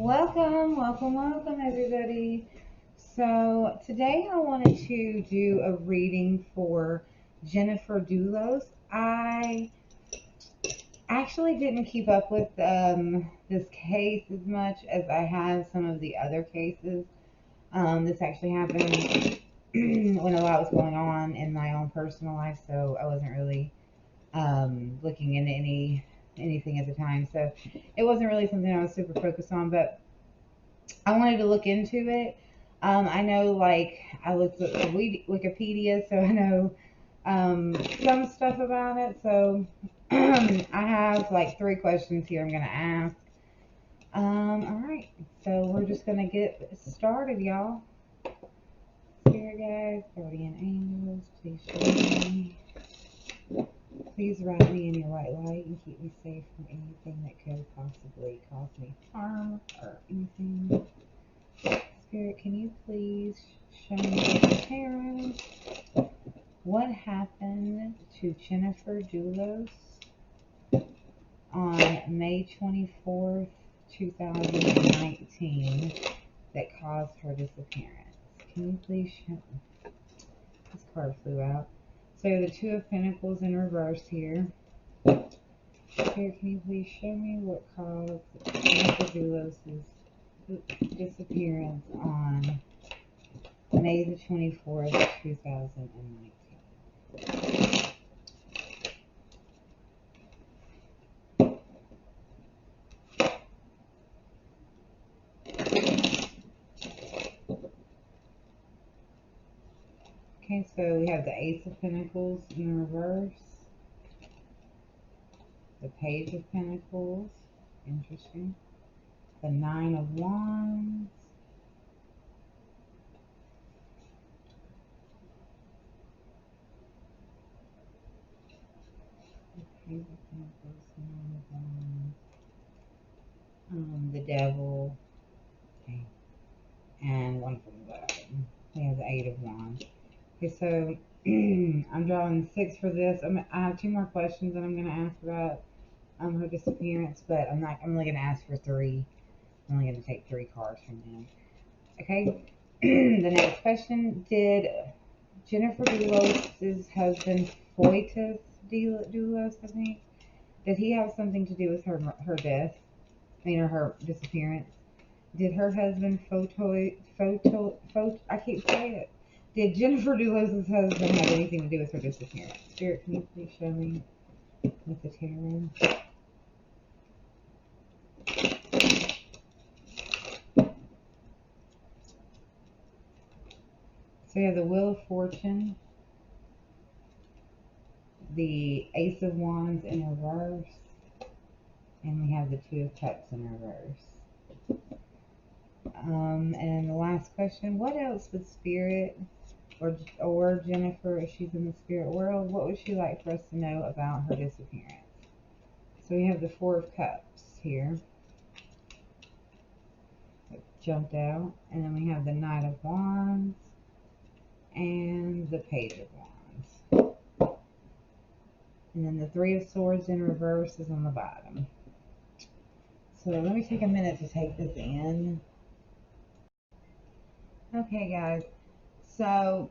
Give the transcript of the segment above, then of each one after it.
Welcome everybody. So today I wanted to do a reading for Jennifer Dulos. I actually didn't keep up with this case as much as I have some of the other cases. This actually happened when a lot was going on in my own personal life, so I wasn't really looking into anything at the time. So it wasn't really something I was super focused on, but I wanted to look into it. I know, like, I looked at Wikipedia, so I know some stuff about it. So I have like 3 questions here I'm going to ask. Alright, so we're just going to get started, y'all. Spirit guides, guardian angels, please show me. Please wrap me in your white light and keep me safe from anything that could possibly cause me harm or anything. Spirit, can you please show me the tarot? What happened to Jennifer Dulos on May 24th, 2019 that caused her disappearance? Can you please show me? This card flew out. So the Two of Pentacles in reverse here. Spirit, can you please show me what caused Jennifer Dulos' disappearance on May the 24th, 2019. Okay, so we have the Ace of Pentacles in reverse, the Page of Pentacles, interesting, the Nine of Wands, the Page of Pentacles, Nine of Wands, the Devil, okay, and one from the bottom. We have the Eight of Wands. Okay, so I'm drawing 6 for this. I have 2 more questions that I'm going to ask about her disappearance, but I'm only going to ask for 3. I'm only going to take 3 cards from them. Okay, the next question: did Jennifer Dulos' husband, Fotis Dulos, I think, did he have something to do with her death? Or her disappearance? Did her husband, I can't say it. Did Jennifer Dulos' husband have anything to do with her disappearance? Spirit, can you please show me with the tarot? So we have the Wheel of Fortune, the Ace of Wands in reverse, and we have the Two of Cups in reverse. And the last question: what else would Spirit or Jennifer, if she's in the spirit world, what would she like for us to know about her disappearance? So we have the Four of Cups here that jumped out, and then we have the Knight of Wands and the Page of Wands, and then the Three of Swords in reverse is on the bottom. So let me take a minute to take this in. Okay, guys, so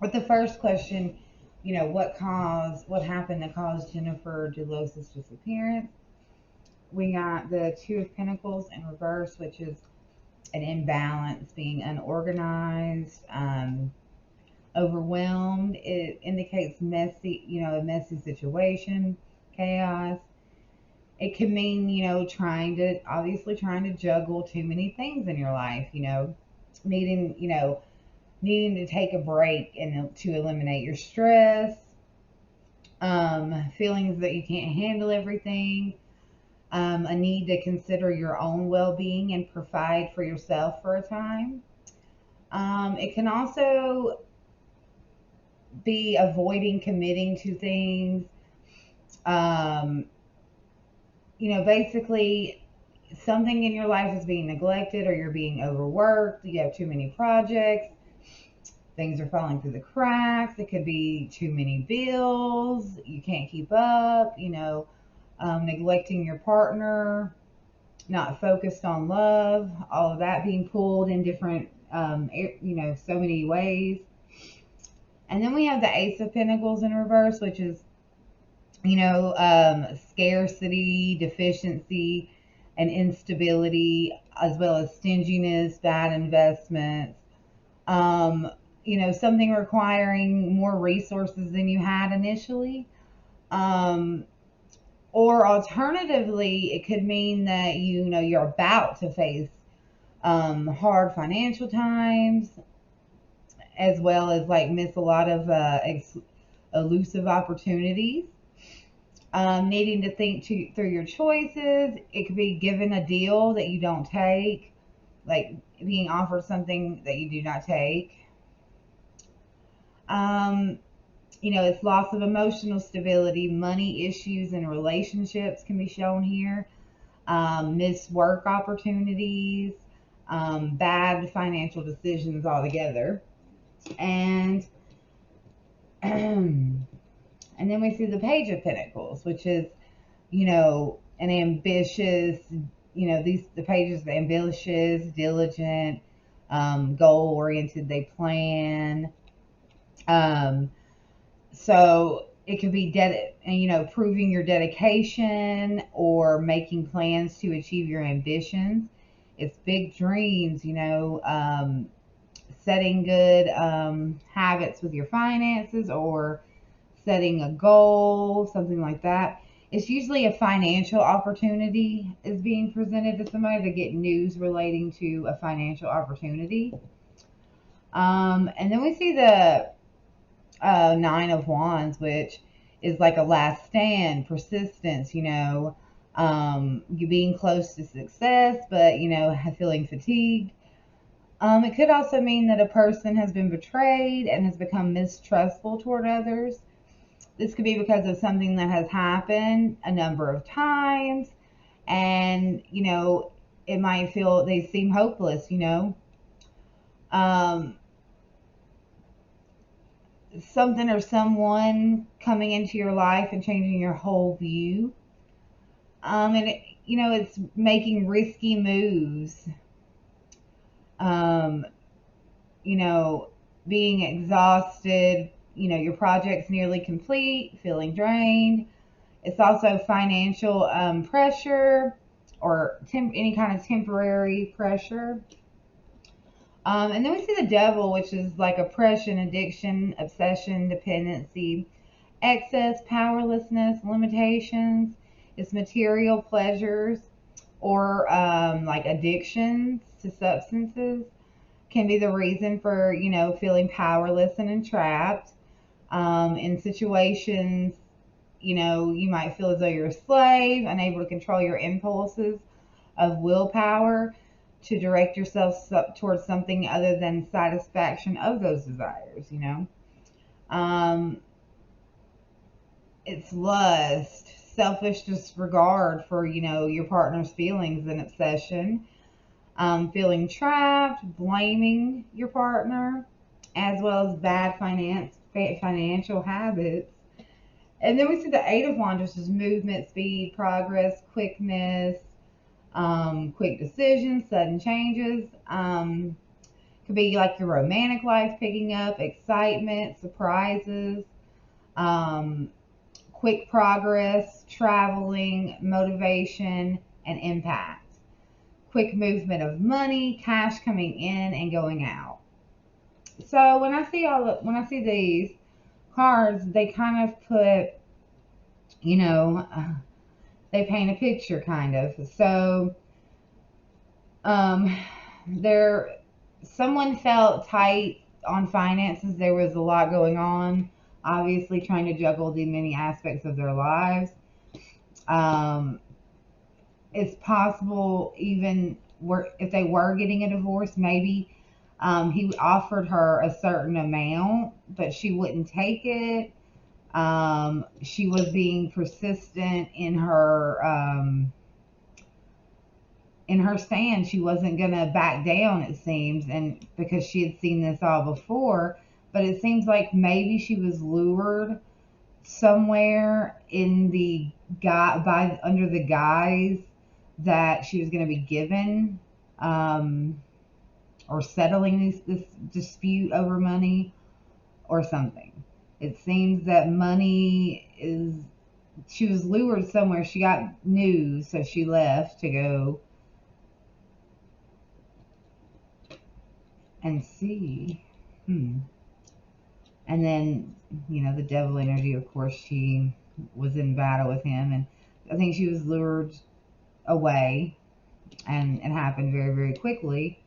with the first question, what happened to cause Jennifer Dulos' disappearance? We got the Two of Pentacles in reverse, which is an imbalance, being unorganized, overwhelmed. It indicates messy, a messy situation, chaos. It can mean, trying to juggle too many things in your life, needing to take a break and to eliminate your stress, feelings that you can't handle everything, a need to consider your own well-being and provide for yourself for a time. It can also be avoiding committing to things. Basically something in your life is being neglected, or you're being overworked, you have too many projects, things are falling through the cracks. It could be too many bills, you can't keep up, neglecting your partner, not focused on love, all of that being pulled in different, so many ways. And then we have the Ace of Pentacles in reverse, which is, scarcity, deficiency, and instability, as well as stinginess, bad investments. Something requiring more resources than you had initially. Or alternatively, it could mean that you're about to face hard financial times, as well as like miss a lot of elusive opportunities. Needing to think through your choices. It could be given a deal that you don't take, like being offered something that you do not take. It's loss of emotional stability, money issues and relationships can be shown here. Missed work opportunities, bad financial decisions altogether. And and then we see the Page of Pentacles, which is, an ambitious, the pages are ambitious, diligent, goal oriented, they plan. So it could be proving your dedication or making plans to achieve your ambitions. It's big dreams, setting good habits with your finances, or setting a goal, something like that. It's usually a financial opportunity is being presented to somebody to get news relating to a financial opportunity. And then we see the Nine of Wands, which is like a last stand, persistence, you being close to success, but, feeling fatigued. It could also mean that a person has been betrayed and has become mistrustful toward others. This could be because of something that has happened a number of times, and, it might feel they seem hopeless, something or someone coming into your life and changing your whole view. And it's making risky moves. Being exhausted, your project's nearly complete, feeling drained. It's also financial pressure, or any kind of temporary pressure. And then we see the Devil, which is like oppression, addiction, obsession, dependency, excess, powerlessness, limitations. It's material pleasures, or like addictions to substances can be the reason for, feeling powerless and entrapped. In situations, you might feel as though you're a slave, unable to control your impulses of willpower to direct yourself towards something other than satisfaction of those desires, It's lust, selfish disregard for, your partner's feelings and obsession. Feeling trapped, blaming your partner, as well as bad financial habits. And then we see the Eight of Wands, which is movement, speed, progress, quickness, quick decisions, sudden changes. Could be like your romantic life picking up, excitement, surprises, quick progress, traveling, motivation, and impact. Quick movement of money, cash coming in and going out. So when I see these cards, they kind of put, they paint a picture kind of. So someone felt tight on finances. There was a lot going on, obviously trying to juggle the many aspects of their lives. It's possible even if they were getting a divorce, maybe he offered her a certain amount, but she wouldn't take it. She was being persistent in her stand. She wasn't gonna back down, it seems, and because she had seen this all before. But it seems like maybe she was lured somewhere in the under the guise that she was going to be given or settling this dispute over money or something. It seems that money is, she was lured somewhere. She got news, so she left to go and see. And then, you know, the devil energy, of course, she was in battle with him. And I think she was lured away. And it happened very, very quickly.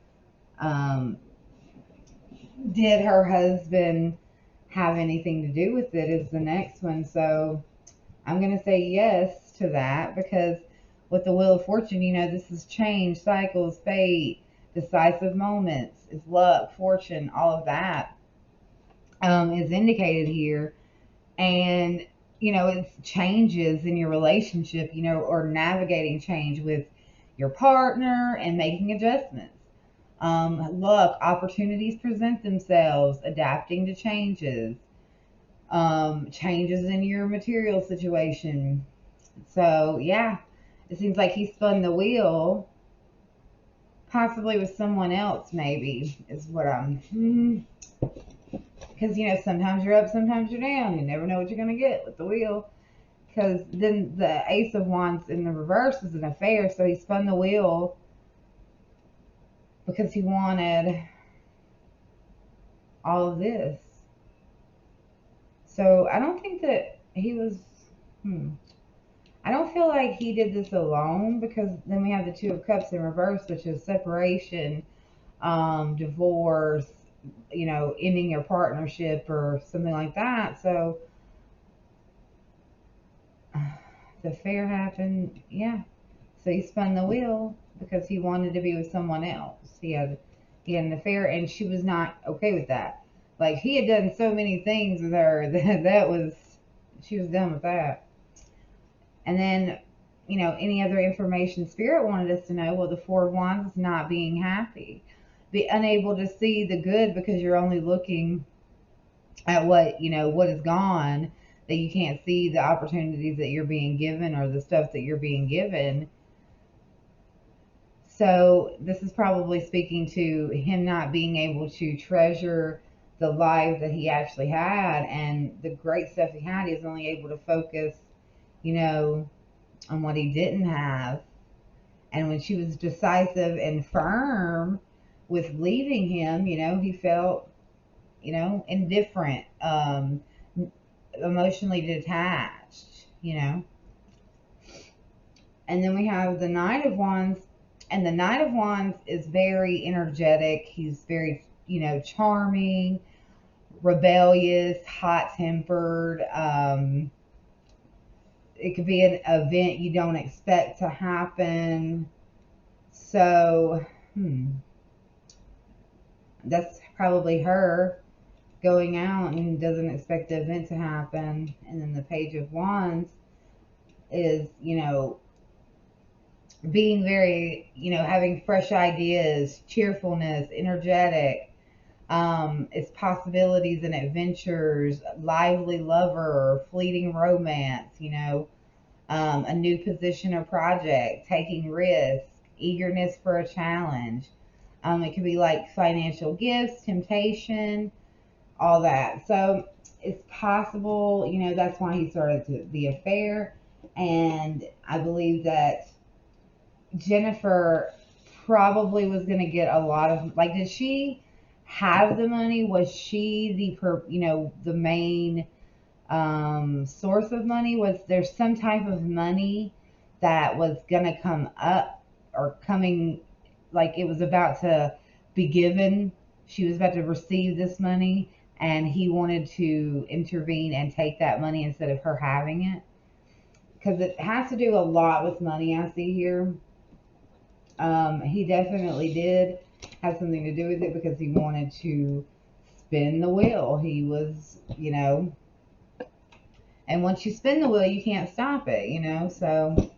Did her husband have anything to do with it is the next one. So I'm going to say yes to that, because with the Wheel of Fortune, you know, this is change, cycles, fate, decisive moments, it's luck, fortune, all of that is indicated here. And, you know, it's changes in your relationship, you know, or navigating change with your partner and making adjustments. Look, opportunities present themselves, adapting to changes, changes in your material situation. So, yeah, it seems like he spun the wheel, possibly with someone else, maybe, is what I'm. Because, you know, sometimes you're up, sometimes you're down. You never know what you're going to get with the wheel. Because then the Ace of Wands in the reverse is an affair, so he spun the wheel because he wanted all of this. So I don't think that he was, I don't feel like he did this alone, because then we have the Two of Cups in reverse, which is separation, divorce, you know, ending your partnership or something like that. So the affair happened, yeah. So he spun the wheel because he wanted to be with someone else. He had an affair, and she was not okay with that. Like, he had done so many things with her that she was done with that. And then, you know, any other information Spirit wanted us to know? Well, the Four of Wands is not being happy, be unable to see the good because you're only looking at what, you know, what is gone, that you can't see the opportunities that you're being given or the stuff that you're being given. So this is probably speaking to him not being able to treasure the life that he actually had, and the great stuff he had. He was only able to focus, you know, on what he didn't have. And when she was decisive and firm with leaving him, you know, he felt, you know, indifferent, emotionally detached, you know. And then we have the Knight of Wands, and the Knight of Wands is very energetic. He's very, you know, charming, rebellious, hot-tempered. It could be an event you don't expect to happen. So, that's probably her going out and doesn't expect the event to happen. And then the Page of Wands is, you know, being very, you know, having fresh ideas, cheerfulness, energetic. It's possibilities and adventures, lively lover, fleeting romance, you know, a new position or project, taking risks, eagerness for a challenge. It could be like financial gifts, temptation, all that. So it's possible, you know, that's why he started the affair. And I believe that Jennifer probably was going to get a lot of, like, did she have the money? Was she you know, the main source of money? Was there some type of money that was going to come up or coming, like it was about to be given? She was about to receive this money, and he wanted to intervene and take that money instead of her having it? Because it has to do a lot with money, I see here. He definitely did have something to do with it, because he wanted to spin the wheel. He was, you know, and once you spin the wheel, you can't stop it, you know. So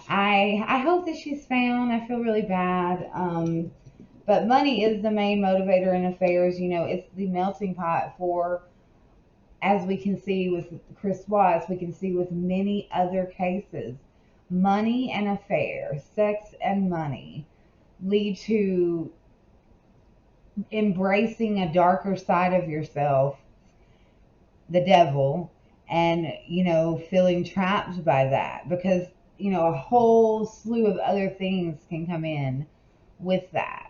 I hope that she's found. I feel really bad. But money is the main motivator in affairs. You know, it's the melting pot for, as we can see with Chris Watts, we can see with many other cases. money and affairs, sex and money, lead to embracing a darker side of yourself, the devil, and, feeling trapped by that because, a whole slew of other things can come in with that.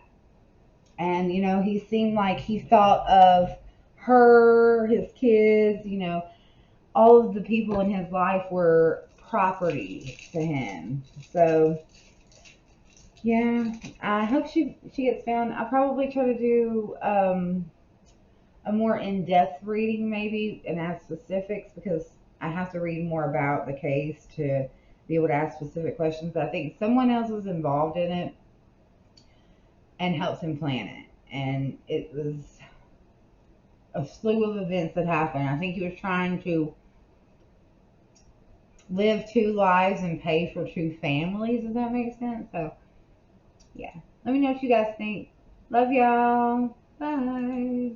And, he seemed like he thought of her, his kids, all of the people in his life were property to him. So, yeah, I hope she gets found. I'll probably try to do a more in-depth reading maybe and ask specifics because I have to read more about the case to be able to ask specific questions. But I think someone else was involved in it and helped him plan it. And it was a slew of events that happened. I think he was trying to live two lives and pay for two families, if that makes sense. So, yeah. Let me know what you guys think. Love y'all. Bye.